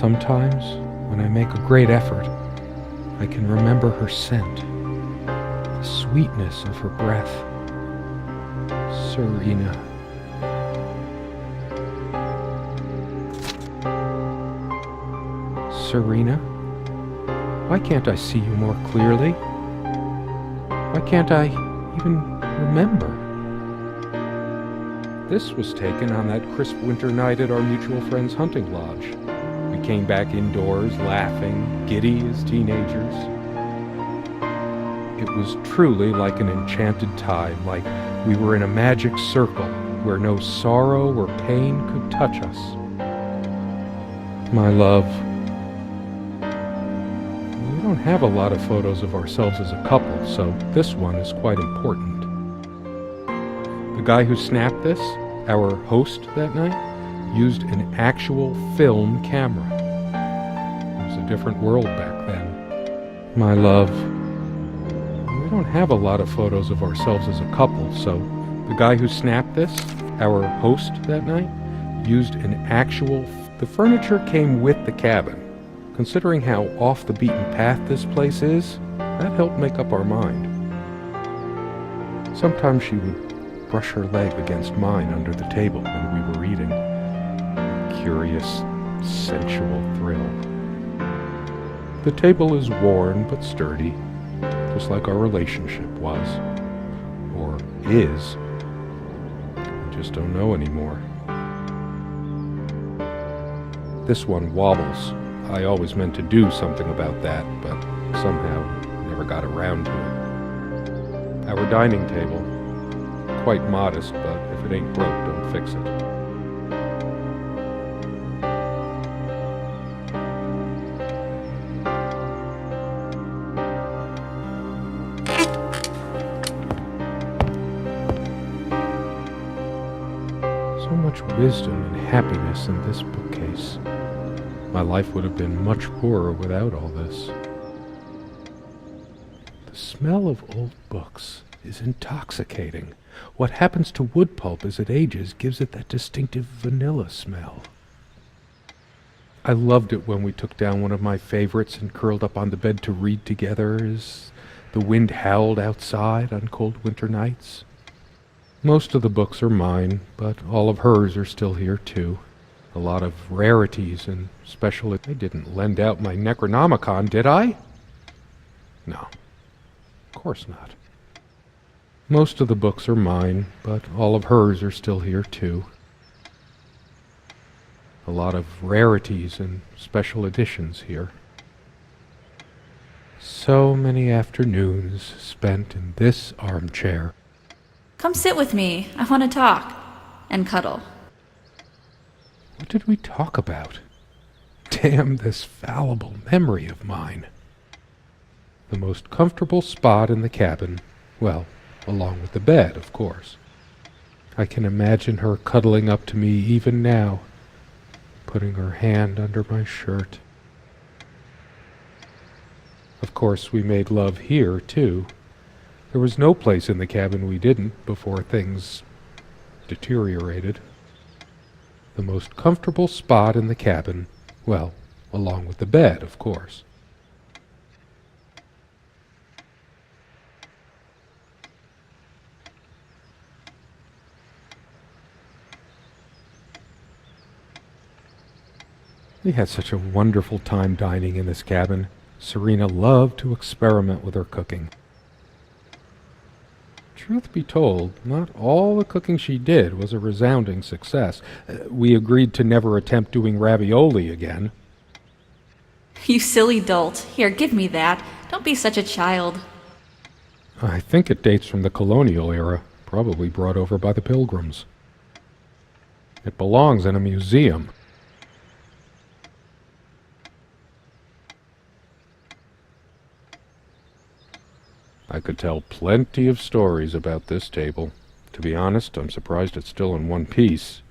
Sometimes, when I make a great effort, I can remember her scent, the sweetness of her breath. Serena. Serena? Why can't I see you more clearly? Why can't I even remember? This was taken on that crisp winter night at our mutual friend's hunting lodge. We came back indoors, laughing, giddy as teenagers. It was truly like an enchanted time, like we were in a magic circle where no sorrow or pain could touch us. My love, we don't have a lot of photos of ourselves as a couple, so this one is quite important. The guy who snapped this, our host that night, used an actual film camera. It was a different world back then. My love, we don't have a lot of photos of ourselves as a couple, so the guy who snapped this, our host that night, used an actual... The furniture came with the cabin. Considering how off the beaten path this place is, that helped make up our mind. Sometimes she would brush her leg against mine under the table when we were eating. A curious, sensual thrill. The table is worn but sturdy, just like our relationship was. Or is. I just don't know anymore. This one wobbles. I always meant to do something about that, but somehow never got around to it. Our dining table, quite modest, but if it ain't broke, don't fix it. So much wisdom and happiness in this bookcase. My life would have been much poorer without all this. The smell of old books is intoxicating. What happens to wood pulp as it ages gives it that distinctive vanilla smell. I loved it when we took down one of my favorites and curled up on the bed to read together as the wind howled outside on cold winter nights. Most of the books are mine, but all of hers are still here too. A lot of rarities and special... I didn't lend out my Necronomicon, did I? No, of course not. Most of the books are mine, but all of hers are still here too. A lot of rarities and special editions here. So many afternoons spent in this armchair. Come sit with me. I want to talk. And cuddle. What did we talk about? Damn this fallible memory of mine. The most comfortable spot in the cabin, well, along with the bed, of course. I can imagine her cuddling up to me even now, putting her hand under my shirt. Of course, we made love here, too. There was no place in the cabin we didn't before things deteriorated. The most comfortable spot in the cabin, well, along with the bed, of course. We had such a wonderful time dining in this cabin. Serena loved to experiment with her cooking. Truth be told, not all the cooking she did was a resounding success. We agreed to never attempt doing ravioli again. You silly dolt. Here, give me that. Don't be such a child. I think it dates from the colonial era, probably brought over by the Pilgrims. It belongs in a museum. I could tell plenty of stories about this table. To be honest, I'm surprised it's still in one piece.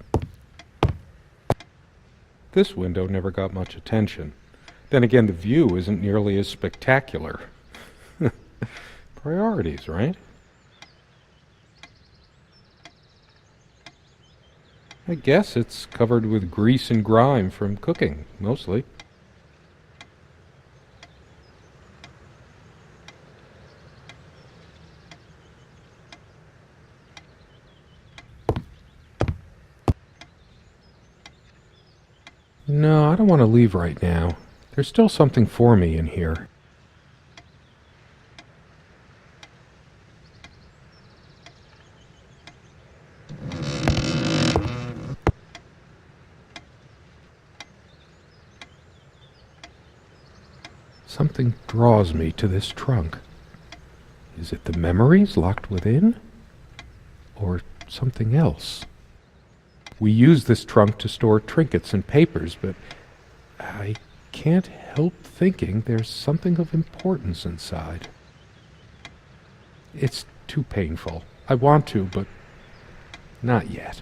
This window never got much attention. Then again, the view isn't nearly as spectacular. Priorities, right? I guess it's covered with grease and grime from cooking, mostly. No, I don't want to leave right now. There's still something for me in here. Something draws me to this trunk. Is it the memories locked within? Or something else? We use this trunk to store trinkets and papers, but I can't help thinking there's something of importance inside. It's too painful. I want to, but not yet.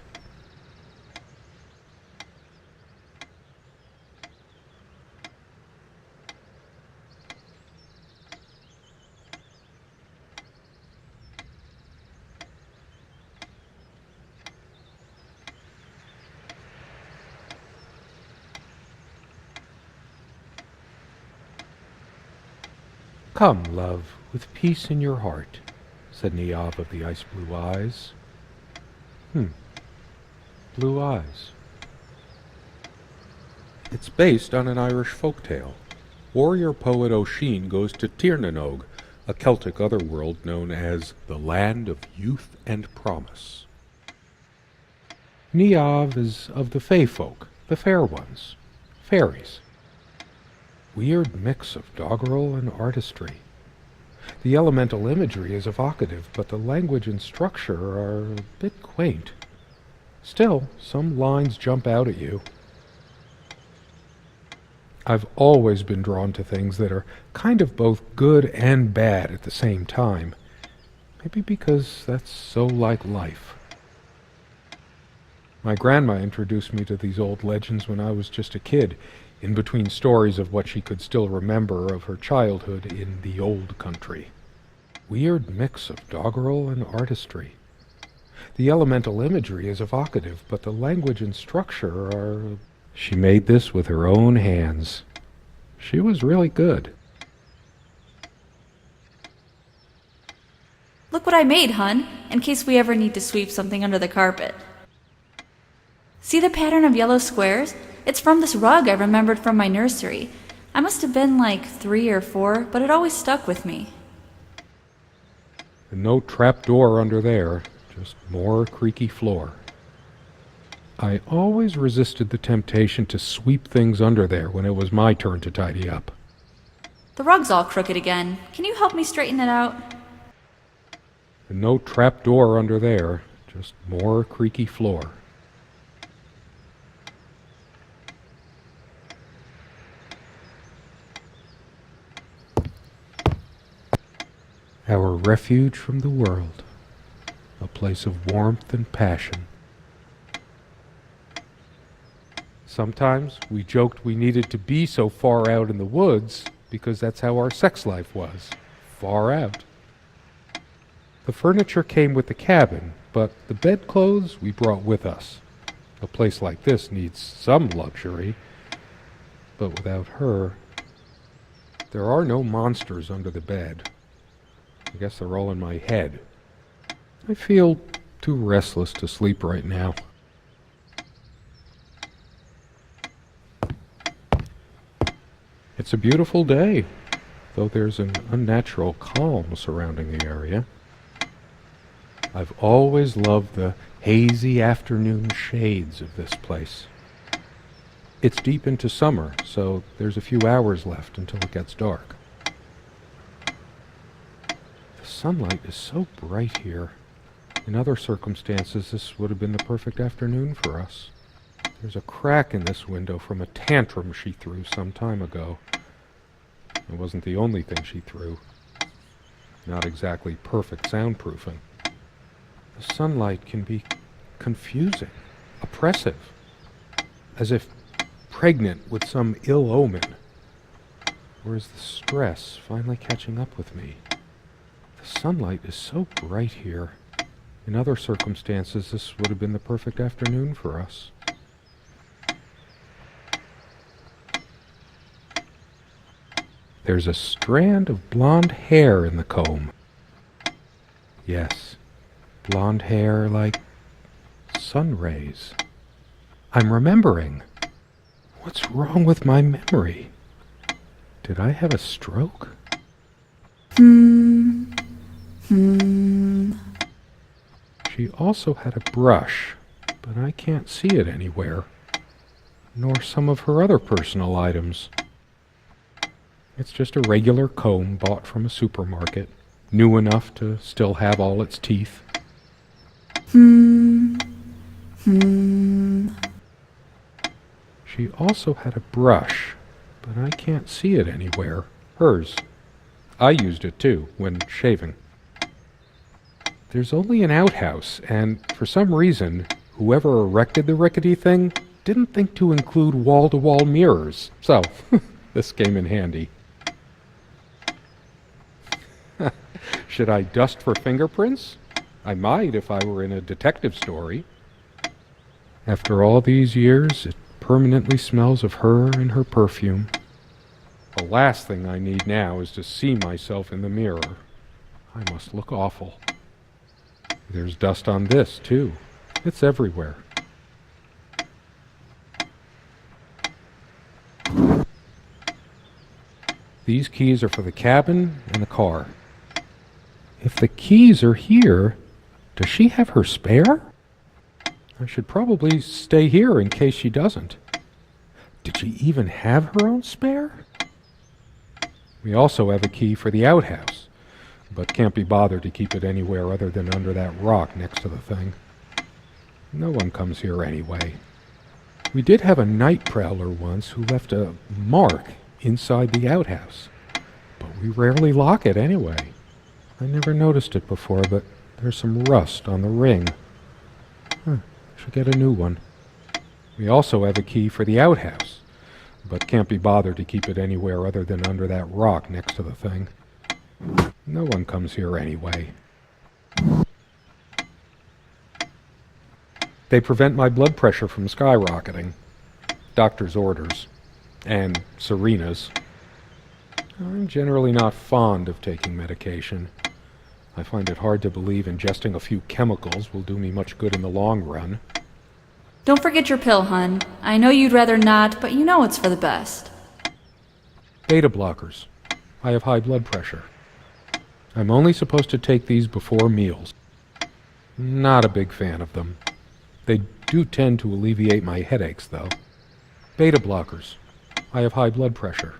Come, love, with peace in your heart, said Niamh of the ice-blue eyes. Blue eyes. It's based on an Irish folktale. Warrior poet O'Sheen goes to Tirnanog, a Celtic otherworld known as the Land of Youth and Promise. Niamh is of the Fey folk, the fair ones, fairies. Weird mix of doggerel and artistry. The elemental imagery is evocative, but the language and structure are a bit quaint. Still, some lines jump out at you. I've always been drawn to things that are kind of both good and bad at the same time. Maybe because that's so like life. My grandma introduced me to these old legends when I was just a kid, in between stories of what she could still remember of her childhood in the old country. Weird mix of doggerel and artistry. The elemental imagery is evocative, but the language and structure are... She made this with her own hands. She was really good. Look what I made, hun, in case we ever need to sweep something under the carpet. See the pattern of yellow squares? It's from this rug I remembered from my nursery. I must have been like 3 or 4, but it always stuck with me. And no trap door under there, just more creaky floor. I always resisted the temptation to sweep things under there when it was my turn to tidy up. The rug's all crooked again. Can you help me straighten it out? And no trap door under there, just more creaky floor. Our refuge from the world, a place of warmth and passion. Sometimes we joked we needed to be so far out in the woods because that's how our sex life was, far out. The furniture came with the cabin, but the bedclothes we brought with us. A place like this needs some luxury, but without her, there are no monsters under the bed. I guess they're all in my head. I feel too restless to sleep right now. It's a beautiful day, though there's an unnatural calm surrounding the area. I've always loved the hazy afternoon shades of this place. It's deep into summer, so there's a few hours left until it gets dark. The sunlight is so bright here. In other circumstances, this would have been the perfect afternoon for us. There's a crack in this window from a tantrum she threw some time ago. It wasn't the only thing she threw. Not exactly perfect soundproofing. The sunlight can be confusing, oppressive, as if pregnant with some ill omen. Or is the stress finally catching up with me? The sunlight is so bright here. In other circumstances, this would have been the perfect afternoon for us. There's a strand of blonde hair in the comb. Yes, blonde hair like sun rays. I'm remembering. What's wrong with my memory? Did I have a stroke? She also had a brush, but I can't see it anywhere, nor some of her other personal items. It's just a regular comb bought from a supermarket, new enough to still have all its teeth. She also had a brush, but I can't see it anywhere. Hers. I used it too, when shaving. There's only an outhouse, and for some reason, whoever erected the rickety thing didn't think to include wall-to-wall mirrors, so this came in handy. Should I dust for fingerprints? I might if I were in a detective story. After all these years, it permanently smells of her and her perfume. The last thing I need now is to see myself in the mirror. I must look awful. There's dust on this, too. It's everywhere. These keys are for the cabin and the car. If the keys are here, does she have her spare? I should probably stay here in case she doesn't. Did she even have her own spare? We also have a key for the outhouse, but can't be bothered to keep it anywhere other than under that rock next to the thing. No one comes here anyway. We did have a night prowler once who left a mark inside the outhouse, but we rarely lock it anyway. I never noticed it before, but there's some rust on the ring. Should get a new one. We also have a key for the outhouse, but can't be bothered to keep it anywhere other than under that rock next to the thing. No one comes here anyway. They prevent my blood pressure from skyrocketing. Doctor's orders. And Serena's. I'm generally not fond of taking medication. I find it hard to believe ingesting a few chemicals will do me much good in the long run. Don't forget your pill, hun. I know you'd rather not, but you know it's for the best. Beta blockers. I have high blood pressure. I'm only supposed to take these before meals. Not a big fan of them. They do tend to alleviate my headaches, though. Beta blockers. I have high blood pressure.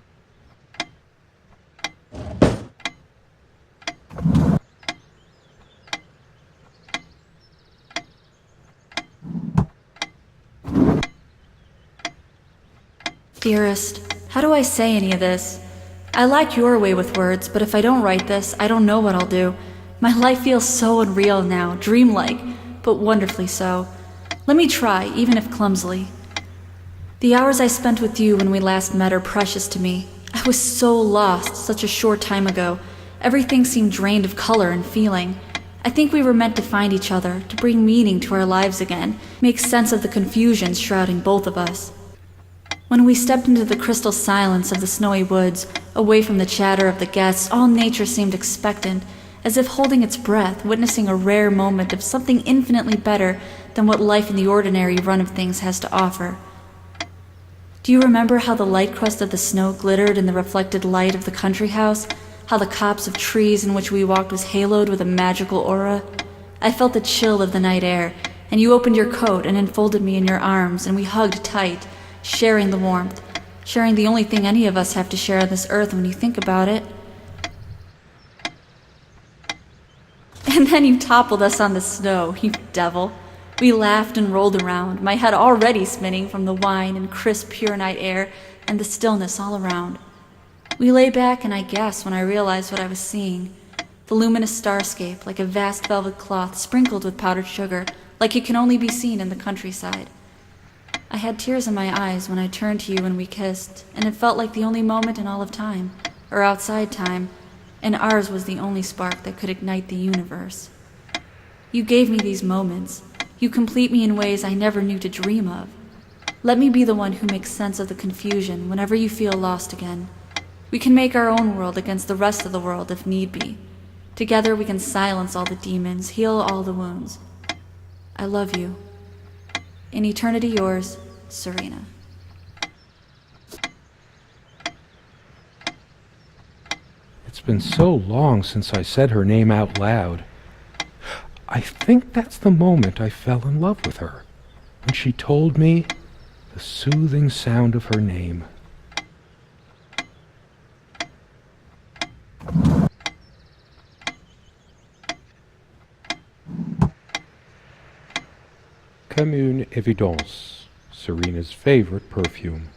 Dearest, how do I say any of this? I like your way with words, but if I don't write this, I don't know what I'll do. My life feels so unreal now, dreamlike, but wonderfully so. Let me try, even if clumsily. The hours I spent with you when we last met are precious to me. I was so lost such a short time ago. Everything seemed drained of color and feeling. I think we were meant to find each other, to bring meaning to our lives again, make sense of the confusion shrouding both of us. When we stepped into the crystal silence of the snowy woods, away from the chatter of the guests, all nature seemed expectant, as if holding its breath, witnessing a rare moment of something infinitely better than what life in the ordinary run of things has to offer. Do you remember how the light crust of the snow glittered in the reflected light of the country house? How the copse of trees in which we walked was haloed with a magical aura? I felt the chill of the night air, and you opened your coat and enfolded me in your arms, and we hugged tight, sharing the warmth, sharing the only thing any of us have to share on this earth when you think about it. And then you toppled us on the snow, you devil. We laughed and rolled around, my head already spinning from the wine and crisp, pure night air and the stillness all around. We lay back and I gasped when I realized what I was seeing. The luminous starscape, like a vast velvet cloth sprinkled with powdered sugar, like it can only be seen in the countryside. I had tears in my eyes when I turned to you and we kissed, and it felt like the only moment in all of time, or outside time, and ours was the only spark that could ignite the universe. You gave me these moments. You complete me in ways I never knew to dream of. Let me be the one who makes sense of the confusion whenever you feel lost again. We can make our own world against the rest of the world if need be. Together we can silence all the demons, heal all the wounds. I love you. In eternity yours, Serena. It's been so long since I said her name out loud. I think that's the moment I fell in love with her, when she told me the soothing sound of her name. Comme une évidence, Serena's favorite perfume.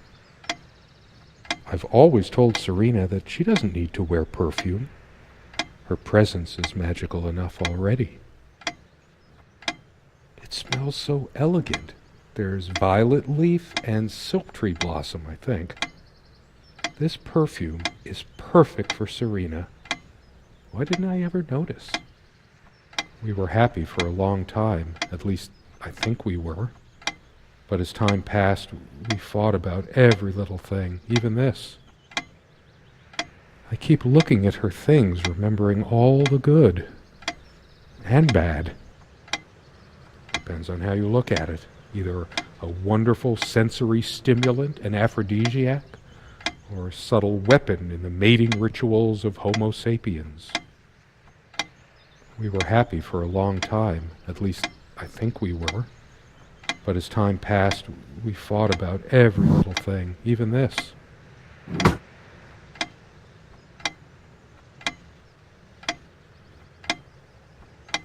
I've always told Serena that she doesn't need to wear perfume. Her presence is magical enough already. It smells so elegant. There's violet leaf and silk tree blossom, I think. This perfume is perfect for Serena. Why didn't I ever notice? We were happy for a long time, at least I think we were. But as time passed, we fought about every little thing, even this. I keep looking at her things, remembering all the good and bad. Depends on how you look at it. Either a wonderful sensory stimulant and aphrodisiac, or a subtle weapon in the mating rituals of Homo sapiens. We were happy for a long time, at least I think we were. But as time passed, we fought about every little thing, even this.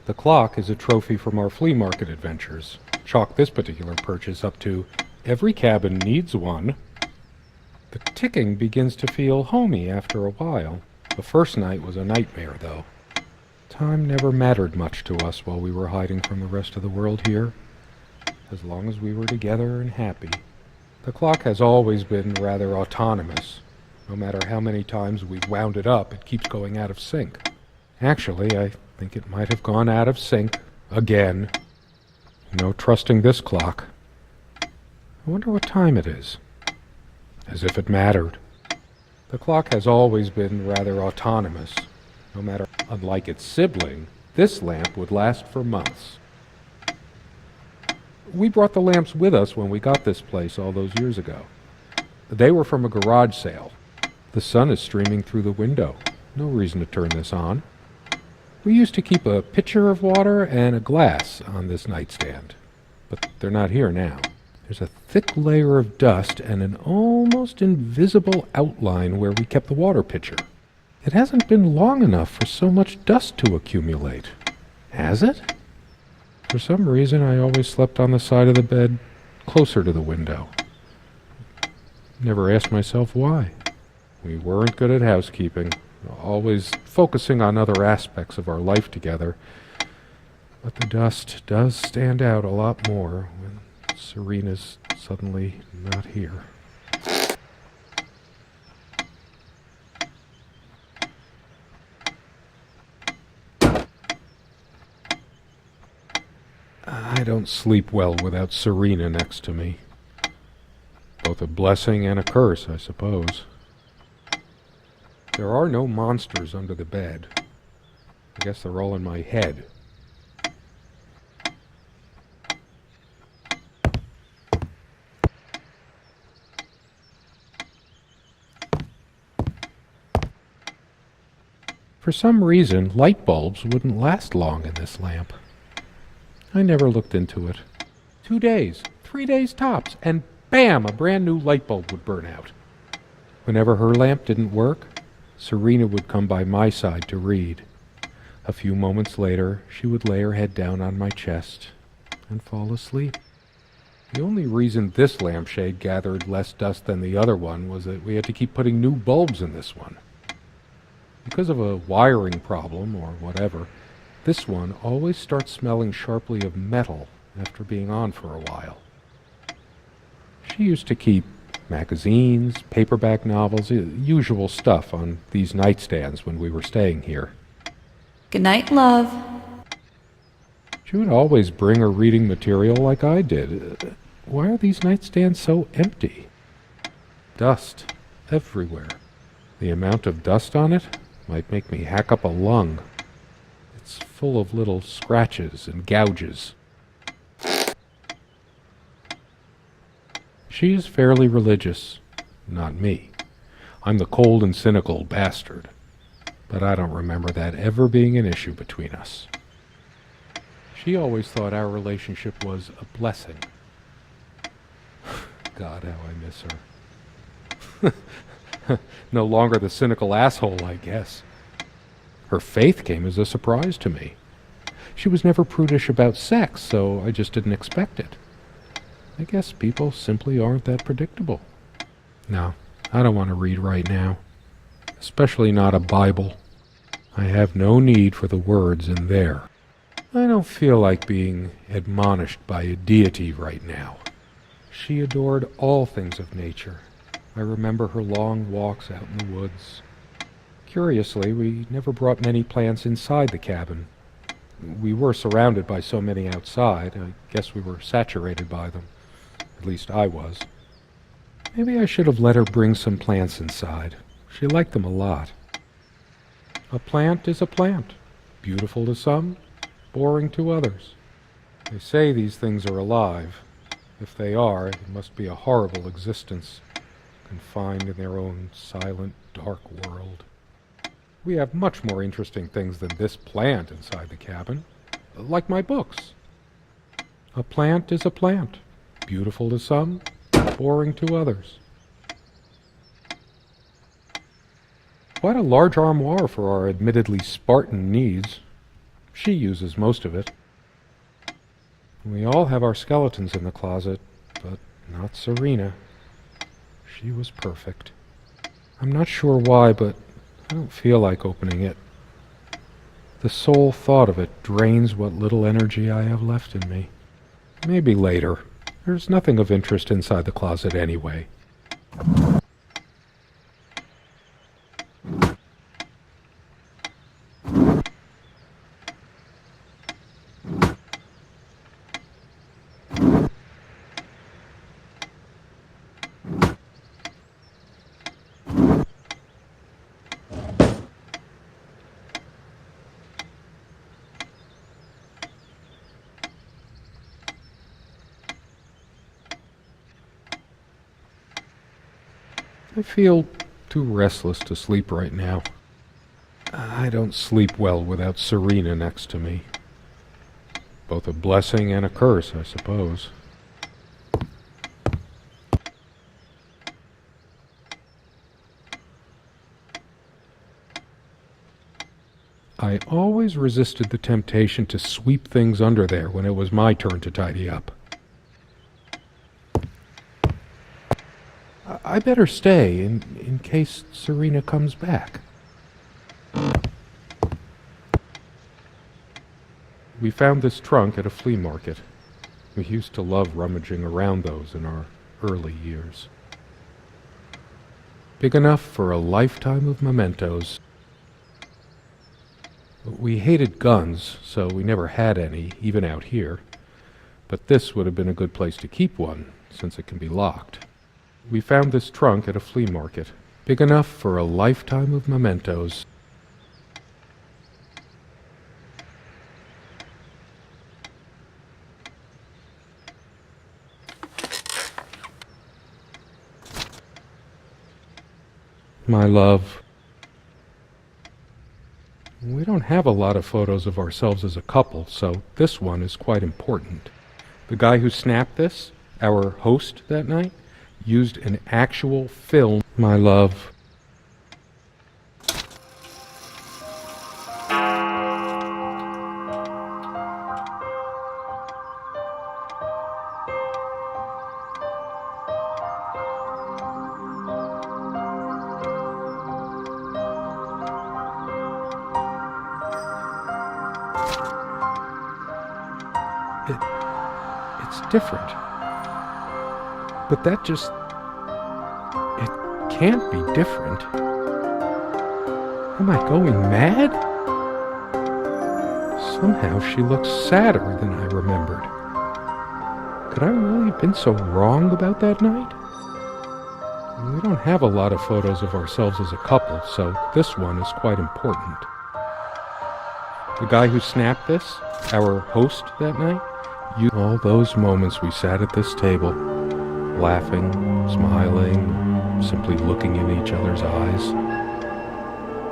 The clock is a trophy from our flea market adventures. Chalk this particular purchase up to every cabin needs one. The ticking begins to feel homey after a while. The first night was a nightmare, though. Time never mattered much to us while we were hiding from the rest of the world here. As long as we were together and happy. The clock has always been rather autonomous. No matter how many times we've wound it up, it keeps going out of sync. Actually, I think it might have gone out of sync again. No trusting this clock. I wonder what time it is. As if it mattered. The clock has always been rather autonomous. No matter, unlike its sibling, this lamp would last for months. We brought the lamps with us when we got this place all those years ago. They were from a garage sale. The sun is streaming through the window. No reason to turn this on. We used to keep a pitcher of water and a glass on this nightstand, but they're not here now. There's a thick layer of dust and an almost invisible outline where we kept the water pitcher. It hasn't been long enough for so much dust to accumulate. Has it? For some reason, I always slept on the side of the bed closer to the window. Never asked myself why. We weren't good at housekeeping, always focusing on other aspects of our life together. But the dust does stand out a lot more when Serena's suddenly not here. I don't sleep well without Serena next to me. Both a blessing and a curse, I suppose. There are no monsters under the bed. I guess they're all in my head. For some reason, light bulbs wouldn't last long in this lamp. I never looked into it. 2 days, 3 days tops, and bam, a brand new light bulb would burn out. Whenever her lamp didn't work, Serena would come by my side to read. A few moments later, she would lay her head down on my chest and fall asleep. The only reason this lampshade gathered less dust than the other one was that we had to keep putting new bulbs in this one. Because of a wiring problem or whatever, this one always starts smelling sharply of metal after being on for a while. She used to keep magazines, paperback novels, usual stuff on these nightstands when we were staying here. Good night, love. She would always bring her reading material like I did. Why are these nightstands so empty? Dust everywhere. The amount of dust on it might make me hack up a lung. It's full of little scratches and gouges. She is fairly religious. Not me. I'm the cold and cynical bastard. but I don't remember that ever being an issue between us. She always thought our relationship was a blessing. God, how I miss her. No longer the cynical asshole, I guess. Her faith came as a surprise to me. She was never prudish about sex, so I just didn't expect it. I guess people simply aren't that predictable. No, I don't want to read right now. Especially not a Bible. I have no need for the words in there. I don't feel like being admonished by a deity right now. She adored all things of nature. I remember her long walks out in the woods. Curiously, we never brought many plants inside the cabin. We were surrounded by so many outside, I guess we were saturated by them. At least I was. Maybe I should have let her bring some plants inside. She liked them a lot. A plant is a plant. Beautiful to some, boring to others. They say these things are alive. If they are, it must be a horrible existence, confined in their own silent, dark world. We have much more interesting things than this plant inside the cabin, like my books. A plant is a plant. Beautiful to some, boring to others. Quite a large armoire for our admittedly Spartan needs. She uses most of it. We all have our skeletons in the closet, but not Serena. She was perfect. I'm not sure why, but I don't feel like opening it. The sole thought of it drains what little energy I have left in me. Maybe later. There's nothing of interest inside the closet anyway. I feel too restless to sleep right now. I don't sleep well without Serena next to me. Both a blessing and a curse, I suppose. I always resisted the temptation to sweep things under there when it was my turn to tidy up. I better stay in case Serena comes back. We found this trunk at a flea market. We used to love rummaging around those in our early years. Big enough for a lifetime of mementos. We hated guns, so we never had any, even out here. But this would have been a good place to keep one, since it can be locked. We found this trunk at a flea market, big enough for a lifetime of mementos. My love, we don't have a lot of photos of ourselves as a couple, so this one is quite important. The guy who snapped this, our host that night, used an actual film. My love. It's different. But that just... it can't be different. Am I going mad? Somehow she looks sadder than I remembered. Could I really have been so wrong about that night? We don't have a lot of photos of ourselves as a couple, so this one is quite important. The guy who snapped this, our host that night, all those moments we sat at this table, laughing, smiling, simply looking in each other's eyes.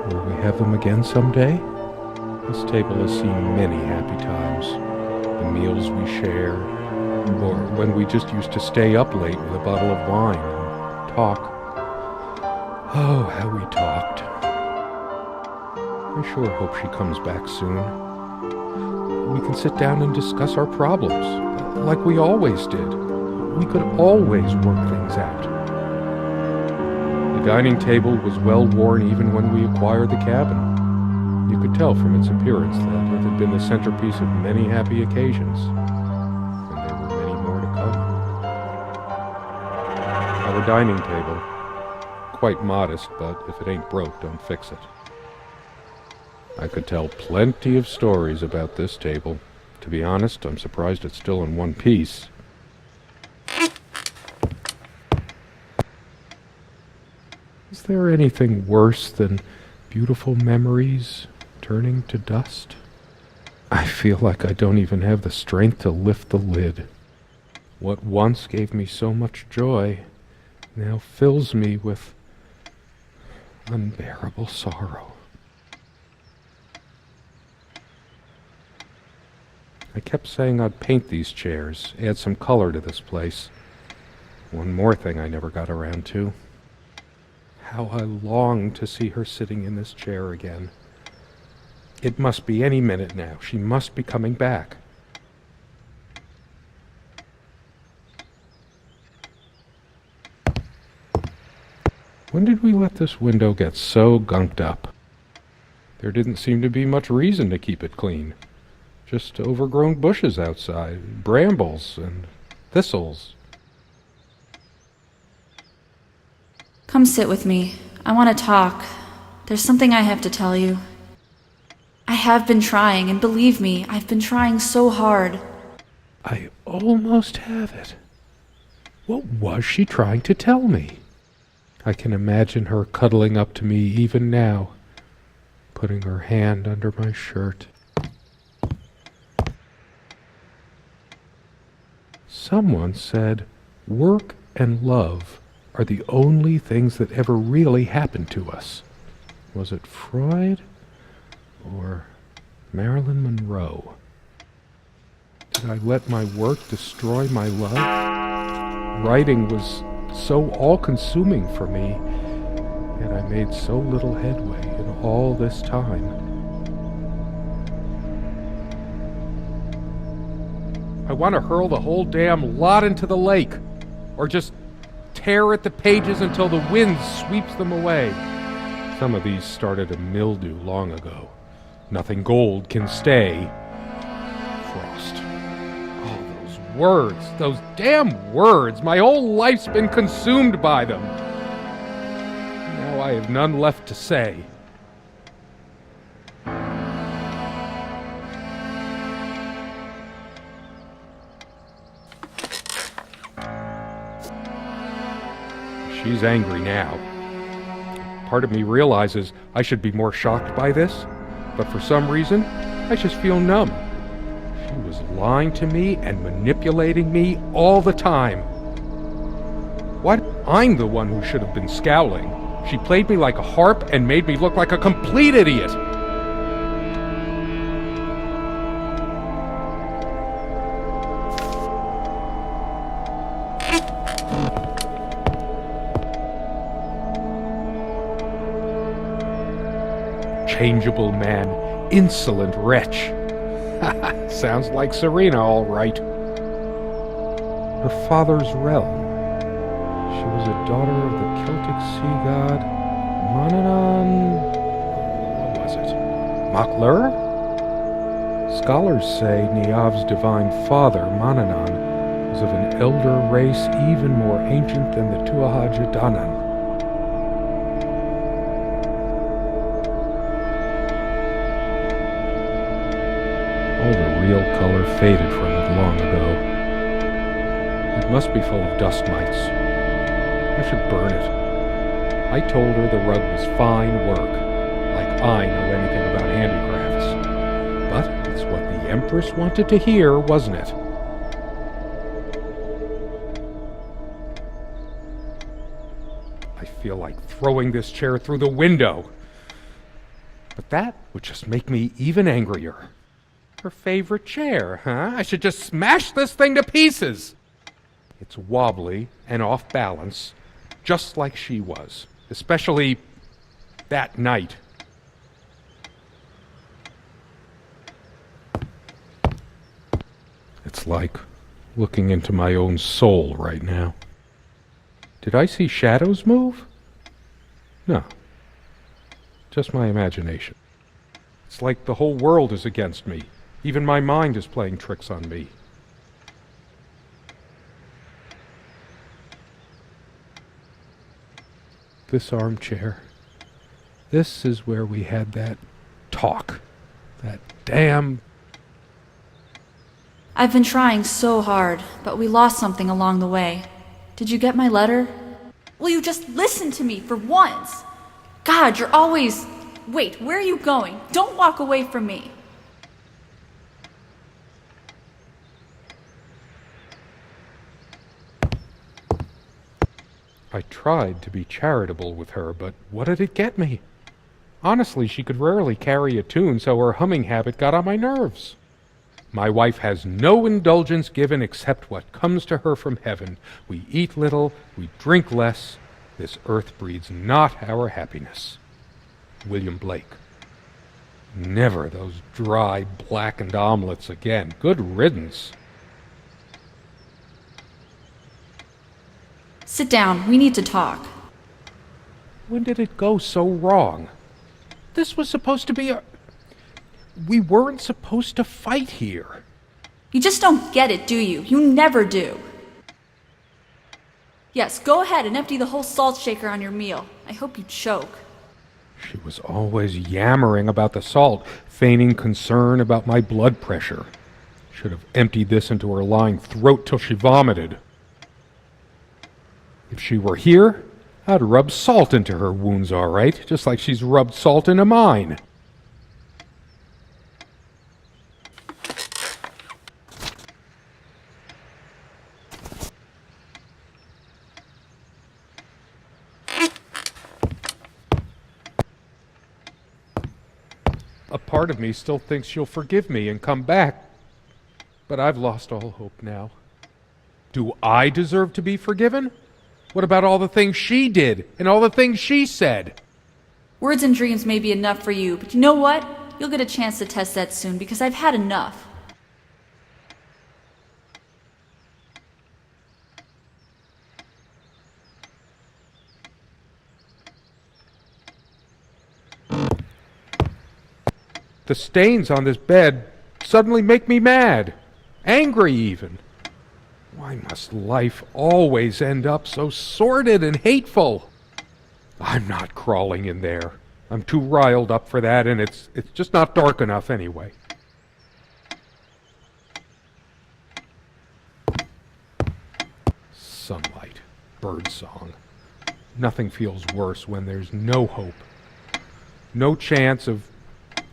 Will we have them again someday? This table has seen many happy times. The meals we share, or when we just used to stay up late with a bottle of wine and talk. Oh, how we talked. I sure hope she comes back soon. We can sit down and discuss our problems, like we always did. We could always work things out. The dining table was well worn even when we acquired the cabin. You could tell from its appearance that it had been the centerpiece of many happy occasions, and there were many more to come. Our dining table, quite modest, but if it ain't broke, don't fix it. I could tell plenty of stories about this table. To be honest, I'm surprised it's still in one piece. Is there anything worse than beautiful memories turning to dust? I feel like I don't even have the strength to lift the lid. What once gave me so much joy now fills me with unbearable sorrow. I kept saying I'd paint these chairs, add some color to this place. One more thing I never got around to. How I long to see her sitting in this chair again. It must be any minute now. She must be coming back. When did we let this window get so gunked up? There didn't seem to be much reason to keep it clean. Just overgrown bushes outside, brambles and thistles. Come sit with me. I want to talk. There's something I have to tell you. I have been trying, and believe me, I've been trying so hard. I almost have it. What was she trying to tell me? I can imagine her cuddling up to me even now, putting her hand under my shirt. Someone said, work and love are the only things that ever really happened to us. Was it Freud or Marilyn Monroe? Did I let my work destroy my love? Writing was so all-consuming for me, yet I made so little headway in all this time. I want to hurl the whole damn lot into the lake, or just tear at the pages until the wind sweeps them away. Some of these started to mildew long ago. Nothing gold can stay. Frost. Oh, those words, those damn words. My whole life's been consumed by them. Now I have none left to say. She's angry now. Part of me realizes I should be more shocked by this, but for some reason, I just feel numb. She was lying to me and manipulating me all the time. What? I'm the one who should have been scowling. She played me like a harp and made me look like a complete idiot. Changeable man, insolent wretch. Sounds like Serena, all right. Her father's realm. She was a daughter of the Celtic sea god Manannán. What was it? Maclura? Scholars say Niamh's divine father, Manannán, was of an elder race even more ancient than the Tuatha Dé Danann. All the real color faded from it long ago. It must be full of dust mites. I should burn it. I told her the rug was fine work, like I know anything about handicrafts. But it's what the Empress wanted to hear, wasn't it? I feel like throwing this chair through the window. But that would just make me even angrier. Her favorite chair, huh? I should just smash this thing to pieces. It's wobbly and off balance, just like she was, especially that night. It's like looking into my own soul right now. Did I see shadows move? No. Just my imagination. It's like the whole world is against me. Even my mind is playing tricks on me. This armchair. This is where we had that talk. That damn... I've been trying so hard, but we lost something along the way. Did you get my letter? Will you just listen to me for once? God, you're always... Wait, where are you going? Don't walk away from me. I tried to be charitable with her, but what did it get me? Honestly, she could rarely carry a tune, so her humming habit got on my nerves. My wife has no indulgence given except what comes to her from heaven. We eat little, we drink less. This earth breeds not our happiness. William Blake. Never those dry, blackened omelets again. Good riddance. Sit down. We need to talk. When did it go so wrong? This was supposed to be a... We weren't supposed to fight here. You just don't get it, do you? You never do. Yes, go ahead and empty the whole salt shaker on your meal. I hope you choke. She was always yammering about the salt, feigning concern about my blood pressure. Should have emptied this into her lying throat till she vomited. If she were here, I'd rub salt into her wounds, all right, just like she's rubbed salt into mine. A part of me still thinks she'll forgive me and come back, but I've lost all hope now. Do I deserve to be forgiven? What about all the things she did and all the things she said? Words and dreams may be enough for you, but you know what? You'll get a chance to test that soon because I've had enough. The stains on this bed suddenly make me mad. Angry even. Why must life always end up so sordid and hateful? I'm not crawling in there. I'm too riled up for that, and it's just not dark enough anyway. Sunlight, birdsong. Nothing feels worse when there's no hope. No chance of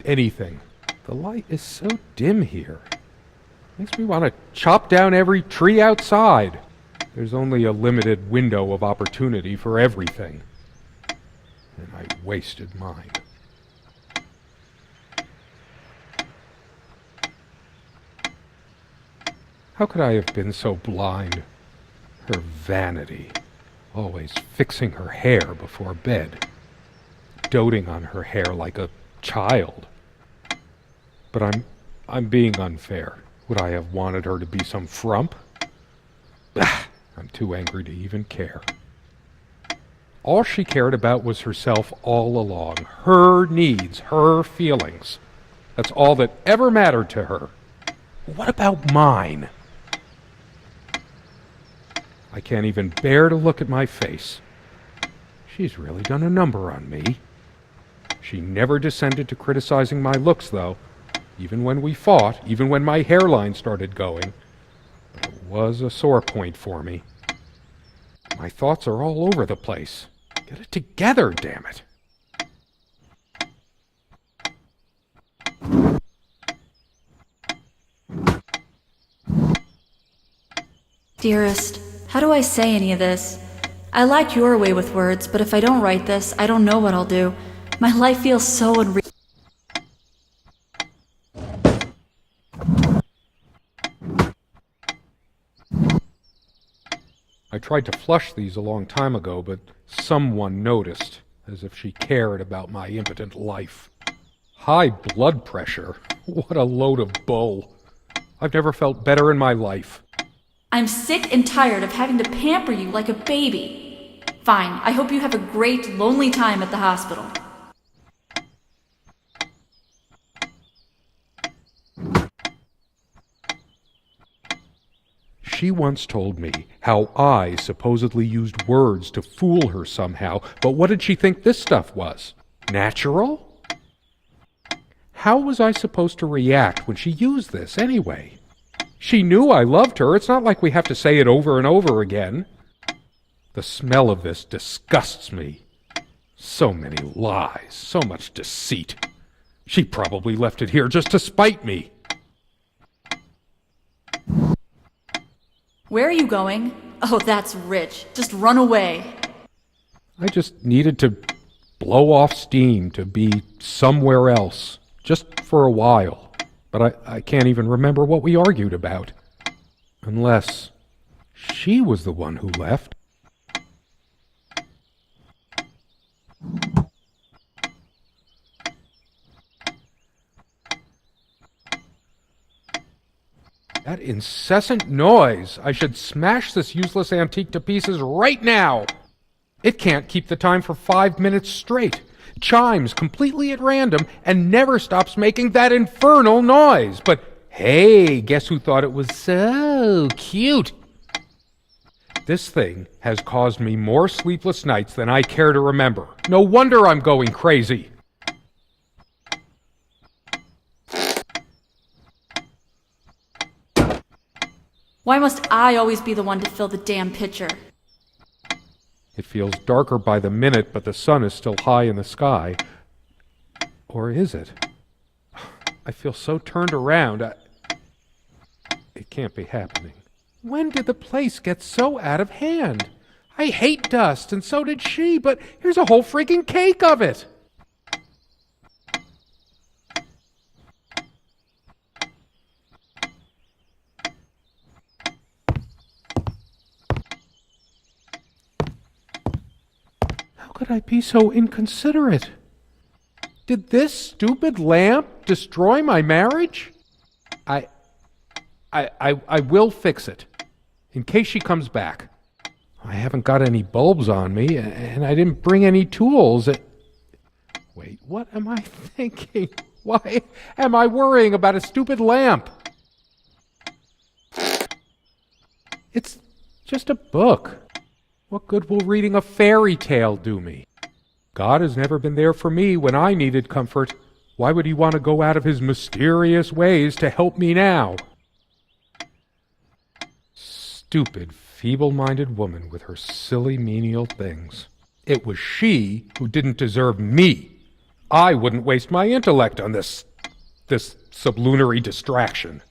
anything. The light is so dim here. Makes me want to chop down every tree outside. There's only a limited window of opportunity for everything. And I wasted mine. How could I have been so blind? Her vanity. Always fixing her hair before bed. Doting on her hair like a child. But I'm being unfair. Would I have wanted her to be some frump? I'm too angry to even care. All she cared about was herself all along. Her needs, her feelings. That's all that ever mattered to her. What about mine? I can't even bear to look at my face. She's really done a number on me. She never descended to criticizing my looks, though. Even when we fought, even when my hairline started going. But it was a sore point for me. My thoughts are all over the place. Get it together, damn it. Dearest, how do I say any of this? I like your way with words, but if I don't write this, I don't know what I'll do. My life feels so unreal. I tried to flush these a long time ago, but someone noticed, as if she cared about my impotent life. High blood pressure? What a load of bull. I've never felt better in my life. I'm sick and tired of having to pamper you like a baby. Fine, I hope you have a great, lonely time at the hospital. She once told me how I supposedly used words to fool her somehow, but what did she think this stuff was? Natural? How was I supposed to react when she used this anyway? She knew I loved her. It's not like we have to say it over and over again. The smell of this disgusts me. So many lies, so much deceit. She probably left it here just to spite me. Where are you going? Oh, that's rich. Just run away. I just needed to blow off steam, to be somewhere else, just for a while. But I can't even remember what we argued about. Unless she was the one who left. That incessant noise! I should smash this useless antique to pieces right now! It can't keep the time for 5 minutes straight. Chimes completely at random and never stops making that infernal noise. But hey, guess who thought it was so cute? This thing has caused me more sleepless nights than I care to remember. No wonder I'm going crazy. Why must I always be the one to fill the damn pitcher? It feels darker by the minute, but the sun is still high in the sky. Or is it? I feel so turned around. It can't be happening. When did the place get so out of hand? I hate dust, and so did she, but here's a whole freaking cake of it! How could I be so inconsiderate? Did this stupid lamp destroy my marriage? I will fix it, in case she comes back. I haven't got any bulbs on me, and I didn't bring any tools. Wait, what am I thinking? Why am I worrying about a stupid lamp? It's just a book. What good will reading a fairy tale do me? God has never been there for me when I needed comfort. Why would he want to go out of his mysterious ways to help me now? Stupid, feeble-minded woman with her silly, menial things. It was she who didn't deserve me. I wouldn't waste my intellect on this sublunary distraction.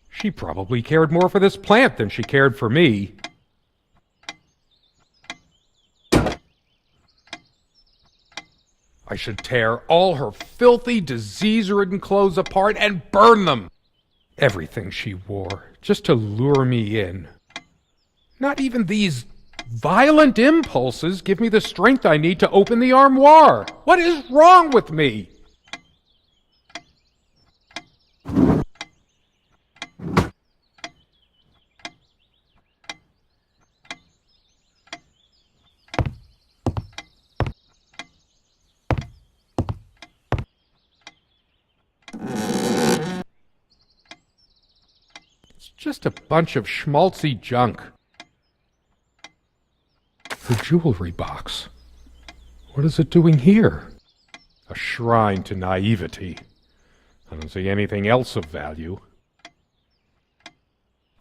She probably cared more for this plant than she cared for me. I should tear all her filthy, disease-ridden clothes apart and burn them. Everything she wore, just to lure me in. Not even these violent impulses give me the strength I need to open the armoire. What is wrong with me? It's just a bunch of schmaltzy junk. The jewelry box. What is it doing here? A shrine to naivety. I don't see anything else of value.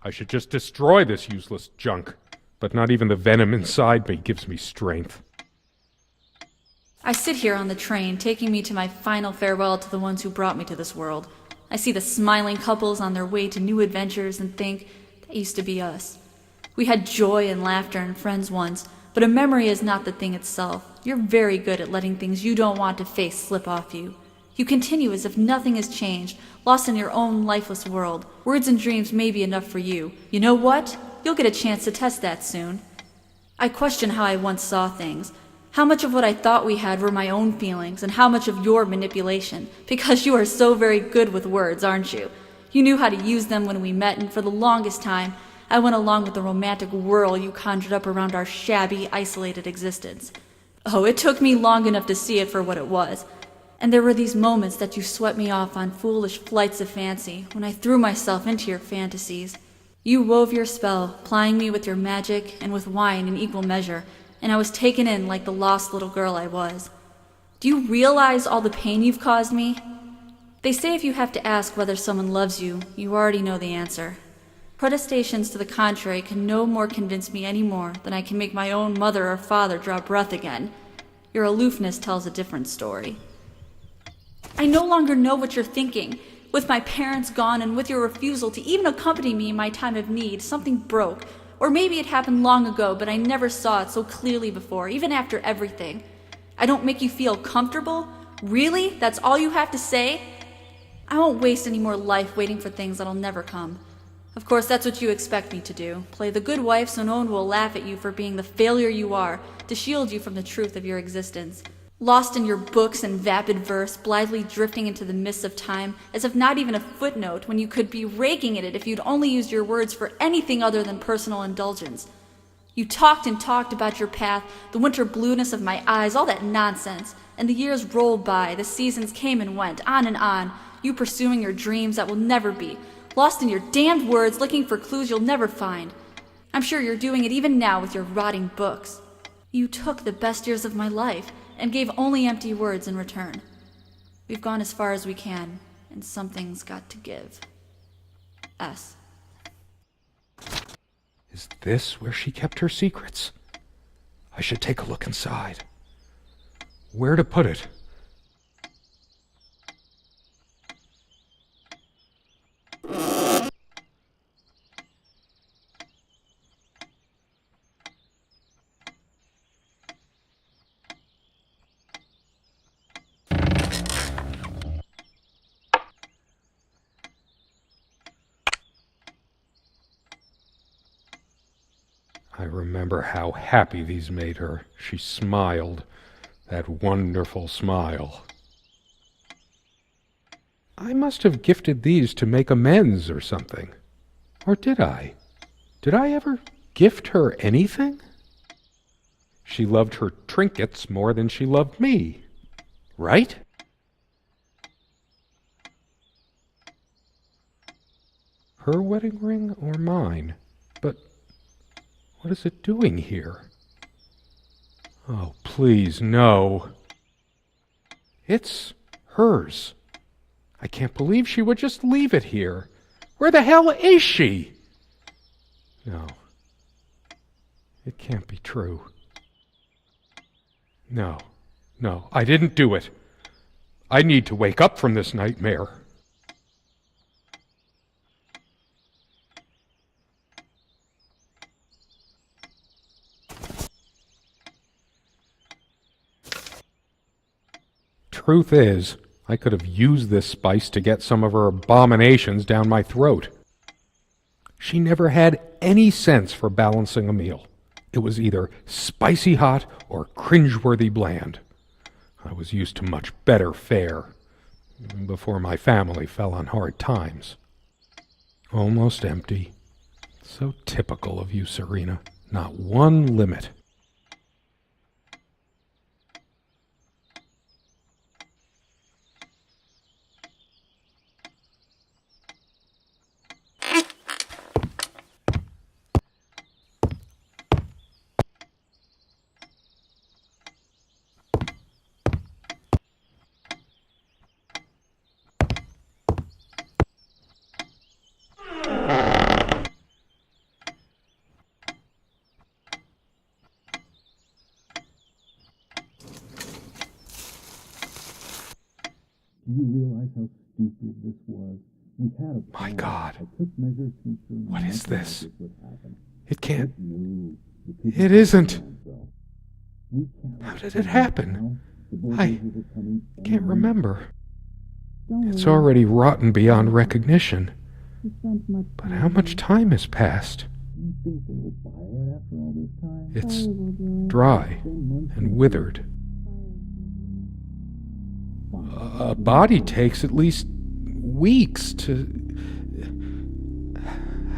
I should just destroy this useless junk, but not even the venom inside me gives me strength. I sit here on the train, taking me to my final farewell to the ones who brought me to this world. I see the smiling couples on their way to new adventures and think, that used to be us. We had joy and laughter and friends once, but a memory is not the thing itself. You're very good at letting things you don't want to face slip off you. You continue as if nothing has changed, lost in your own lifeless world. Words and dreams may be enough for you. You know what? You'll get a chance to test that soon. I question how I once saw things. How much of what I thought we had were my own feelings, and how much of your manipulation, because you are so very good with words, aren't you? You knew how to use them when we met, and for the longest time, I went along with the romantic whirl you conjured up around our shabby, isolated existence. Oh, it took me long enough to see it for what it was. And there were these moments that you swept me off on foolish flights of fancy, when I threw myself into your fantasies. You wove your spell, plying me with your magic and with wine in equal measure, and I was taken in like the lost little girl I was. Do you realize all the pain you've caused me? They say if you have to ask whether someone loves you, you already know the answer. Protestations to the contrary can no more convince me any more than I can make my own mother or father draw breath again. Your aloofness tells a different story. I no longer know what you're thinking. With my parents gone and with your refusal to even accompany me in my time of need, something broke. Or maybe it happened long ago, but I never saw it so clearly before, even after everything. I don't make you feel comfortable? Really? That's all you have to say? I won't waste any more life waiting for things that'll never come. Of course, that's what you expect me to do. Play the good wife so no one will laugh at you for being the failure you are, to shield you from the truth of your existence. Lost in your books and vapid verse, blithely drifting into the mists of time, as if not even a footnote, when you could be raking at it if you'd only used your words for anything other than personal indulgence. You talked and talked about your path, the winter blueness of my eyes, all that nonsense. And the years rolled by, the seasons came and went, on, you pursuing your dreams that will never be, lost in your damned words, looking for clues you'll never find. I'm sure you're doing it even now with your rotting books. You took the best years of my life, and gave only empty words in return. We've gone as far as we can, and something's got to give. S. Is this where she kept her secrets? I should take a look inside. Where to put it? I remember how happy these made her. She smiled, that wonderful smile. I must have gifted these to make amends or something. Or did I? Did I ever gift her anything? She loved her trinkets more than she loved me, right? Her wedding ring or mine? But what is it doing here? Oh, please, no. It's hers. I can't believe she would just leave it here. Where the hell is she? No. It can't be true. No, I didn't do it. I need to wake up from this nightmare. Truth is, I could have used this spice to get some of her abominations down my throat. She never had any sense for balancing a meal. It was either spicy hot or cringeworthy bland. I was used to much better fare before my family fell on hard times. Almost empty. So typical of you, Serena. Not one limit. Do you realize how stupid this was? We had a plan. My God. I took measures to ensure What is nothing like this? would happen. It can't. No, you couldn't It isn't. do so. We can't How did it happen? now. The I bulldozers are coming can't in. remember. Don't It's worry. already rotten beyond recognition. We spent much But how much time has passed? You think they will buy it after all this time? It's dry and withered. A body takes at least weeks to...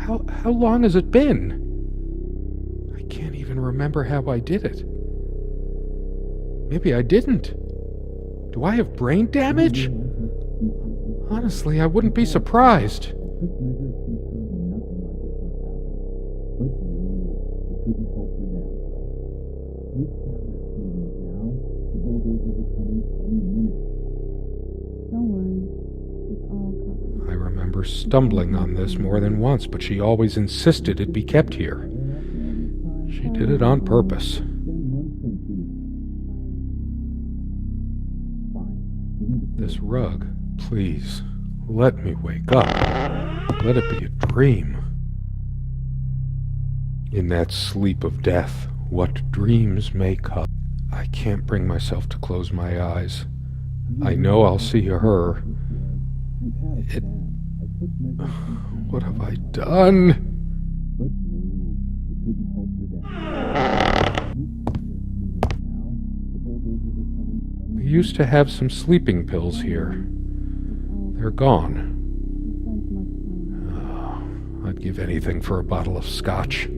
How long has it been? I can't even remember how I did it. Maybe I didn't. Do I have brain damage? Honestly, I wouldn't be surprised. I took measures to ensure nothing like this would happen. But no, it couldn't help your dad, though. We can't risk moving it now. The bulldozers are coming any minute. Don't worry. It's all covered. I remember stumbling on this more than once, but she always insisted it be kept here. She did it on purpose. This rug, please, let me wake up. Let it be a dream. In that sleep of death, what dreams may come. I can't bring myself to close my eyes. I know I'll see her. What have I done? We used to have some sleeping pills here. They're gone. Oh, I'd give anything for a bottle of scotch.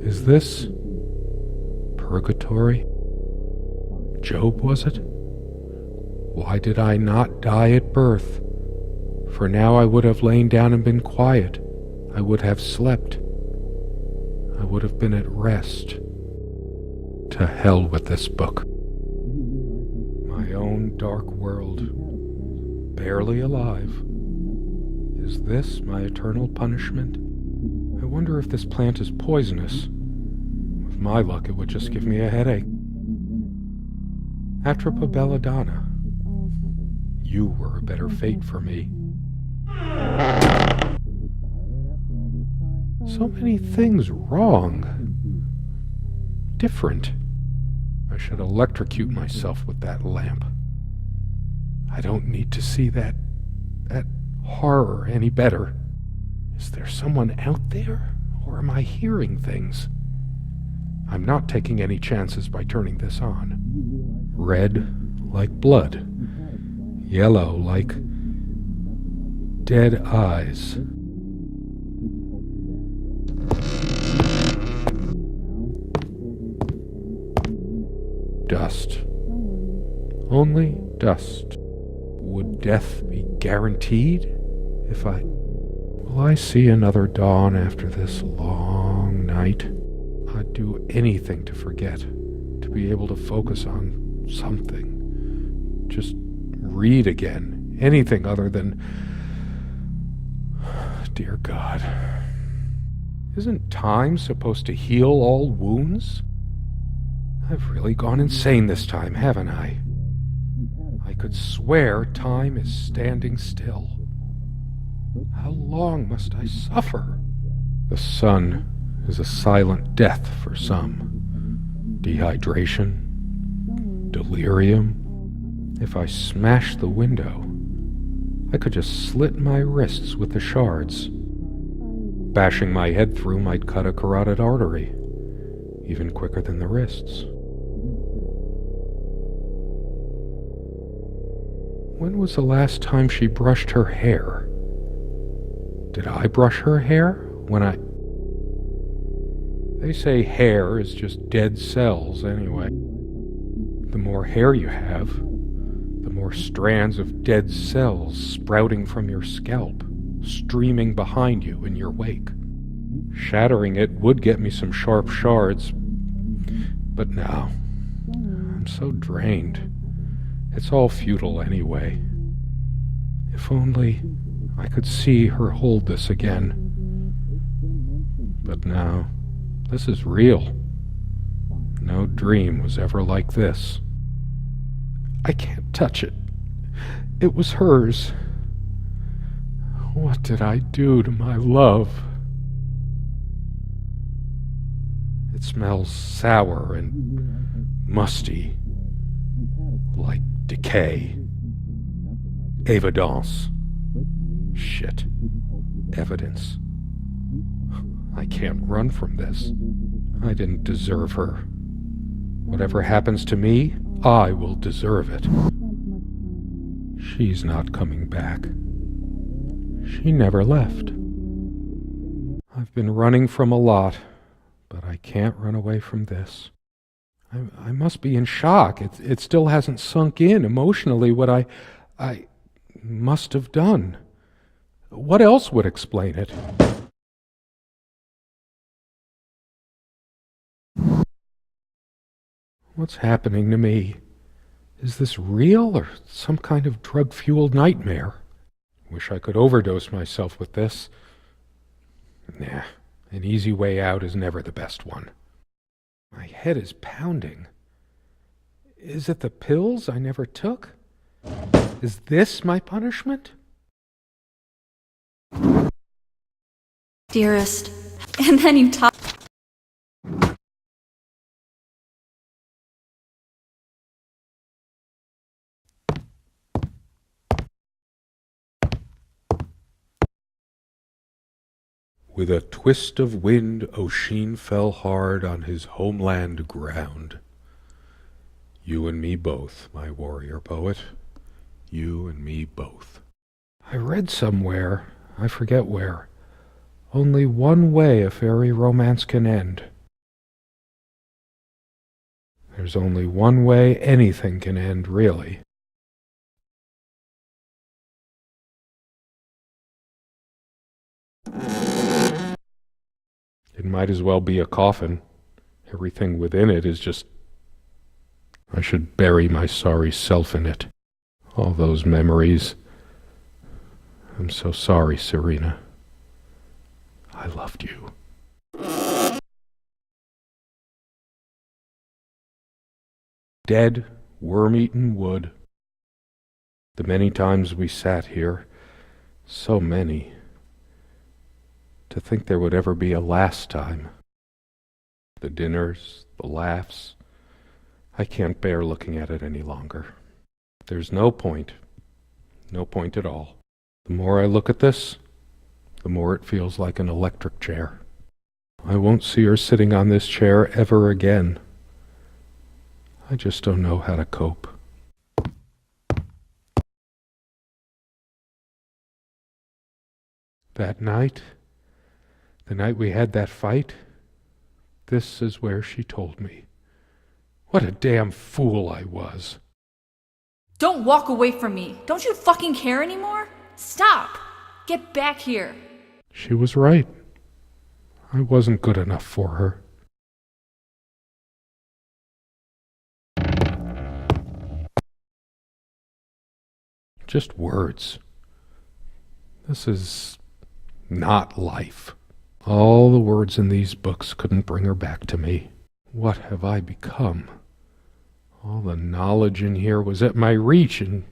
Is this purgatory? Job, was it? Why did I not die at birth? For now I would have lain down and been quiet. I would have slept. I would have been at rest. To hell with this book. My own dark world. Barely alive. Is this my eternal punishment? I wonder if this plant is poisonous. With my luck, it would just give me a headache. Atropa belladonna. You were a better fate for me. So many things wrong. Different. I should electrocute myself with that lamp. I don't need to see that horror any better. Is there someone out there, or am I hearing things? I'm not taking any chances by turning this on. Red like blood. Yellow like dead eyes. Dust. Only dust. Would death be guaranteed if I... Will I see another dawn after this long night? I'd do anything to forget, to be able to focus on something. Just read again. Anything other than... Dear God. Isn't time supposed to heal all wounds? I've really gone insane this time, haven't I? I could swear time is standing still. How long must I suffer? The sun is a silent death for some. Dehydration, delirium. If I smash the window, I could just slit my wrists with the shards. Bashing my head through might cut a carotid artery, even quicker than the wrists. When was the last time she brushed her hair? Did I brush her hair when I... They say hair is just dead cells anyway. The more hair you have, the more strands of dead cells sprouting from your scalp, streaming behind you in your wake. Shattering it would get me some sharp shards, but now I'm so drained. It's all futile anyway. If only I could see her hold this again. But now, this is real. No dream was ever like this. I can't touch it. It was hers. What did I do to my love? It smells sour and musty, like decay. Evidence. Shit. Evidence. I can't run from this. I didn't deserve her. Whatever happens to me, I will deserve it. She's not coming back. She never left. I've been running from a lot, but I can't run away from this. I must be in shock. It still hasn't sunk in emotionally what I must have done. What else would explain it? What's happening to me? Is this real or some kind of drug-fueled nightmare? Wish I could overdose myself with this. Nah, an easy way out is never the best one. My head is pounding. Is it the pills I never took? Is this my punishment? Dearest. And then you talk. With a twist of wind, Oisin fell hard on his homeland ground. You and me both, my warrior poet. You and me both. I read somewhere, I forget where, only one way a fairy romance can end. There's only one way anything can end, really. It might as well be a coffin. Everything within it is just... I should bury my sorry self in it. All those memories. I'm so sorry, Serena. I loved you. Dead, worm-eaten wood. The many times we sat here, so many. To think there would ever be a last time. The dinners, the laughs. I can't bear looking at it any longer. There's no point. No point at all. The more I look at this, the more it feels like an electric chair. I won't see her sitting on this chair ever again. I just don't know how to cope. That night, the night we had that fight, this is where she told me. What a damn fool I was. Don't walk away from me. Don't you fucking care anymore? Stop. Get back here. She was right. I wasn't good enough for her. Just words. This is not life. All the words in these books couldn't bring her back to me. What have I become? All the knowledge in here was at my reach, and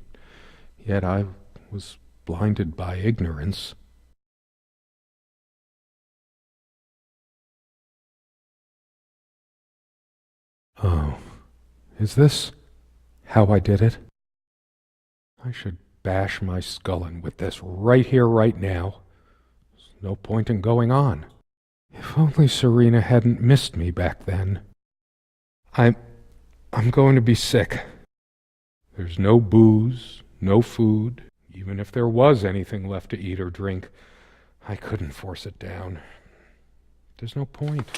yet I was blinded by ignorance. Oh, is this how I did it? I should bash my skull in with this right here, right now. There's no point in going on. If only Serena hadn't missed me back then. I'm going to be sick. There's no booze, no food. Even if there was anything left to eat or drink, I couldn't force it down. There's no point.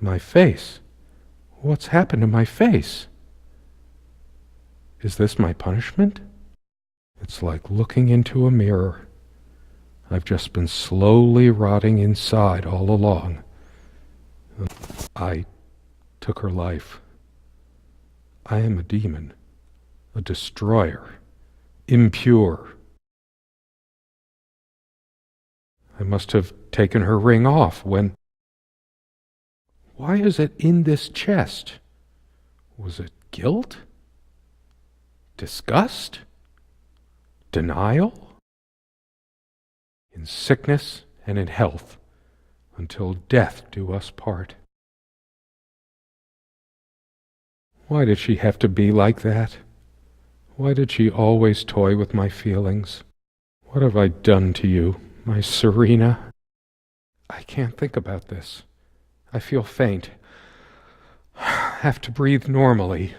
My face. What's happened to my face? Is this my punishment? It's like looking into a mirror. I've just been slowly rotting inside all along. I took her life. I am a demon, a destroyer, impure. I must have taken her ring off when... Why is it in this chest? Was it guilt? Disgust? Denial? In sickness and in health, until death do us part. Why did she have to be like that? Why did she always toy with my feelings? What have I done to you, my Serena? I can't think about this. I feel faint. Have to breathe normally.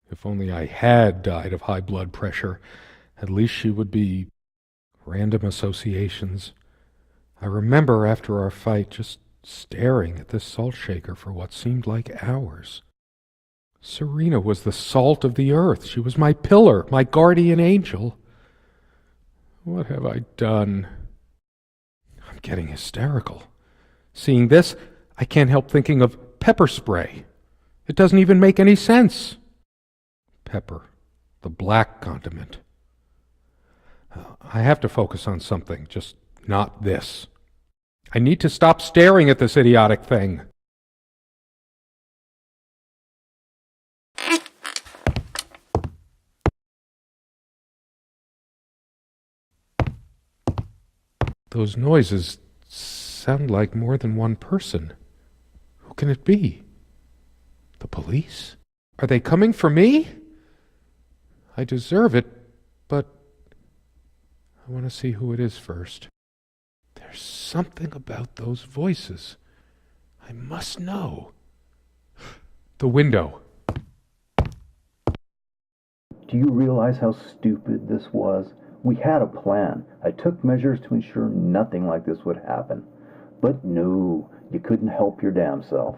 If only I had died of high blood pressure, at least she would be random associations. I remember after our fight just staring at this salt shaker for what seemed like hours. Serena was the salt of the earth. She was my pillar, my guardian angel. What have I done? I'm getting hysterical. Seeing this, I can't help thinking of pepper spray. It doesn't even make any sense. Pepper, the black condiment. I have to focus on something, just not this. I need to stop staring at this idiotic thing. Those noises sound like more than one person. Who can it be? The police? Are they coming for me? I deserve it, but I want to see who it is first. There's something about those voices. I must know. The window. Do you realize how stupid this was? We had a plan. I took measures to ensure nothing like this would happen. But no, you couldn't help your damn self.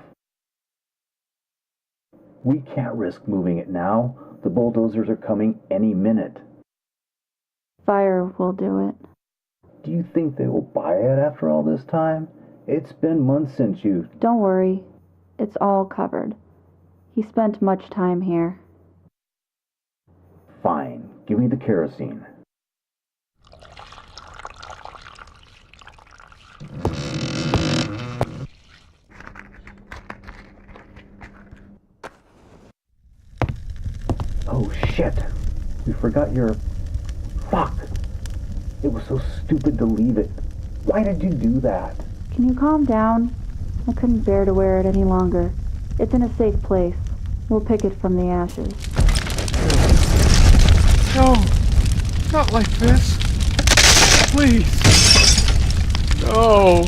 We can't risk moving it now. The bulldozers are coming any minute. Fire will do it. Do you think they will buy it after all this time? It's been months since you... Don't worry. It's all covered. He spent much time here. Fine. Give me the kerosene. Oh shit! We forgot your... Fuck! It was so stupid to leave it. Why did you do that? Can you calm down? I couldn't bear to wear it any longer. It's in a safe place. We'll pick it from the ashes. No, not like this. Please. No.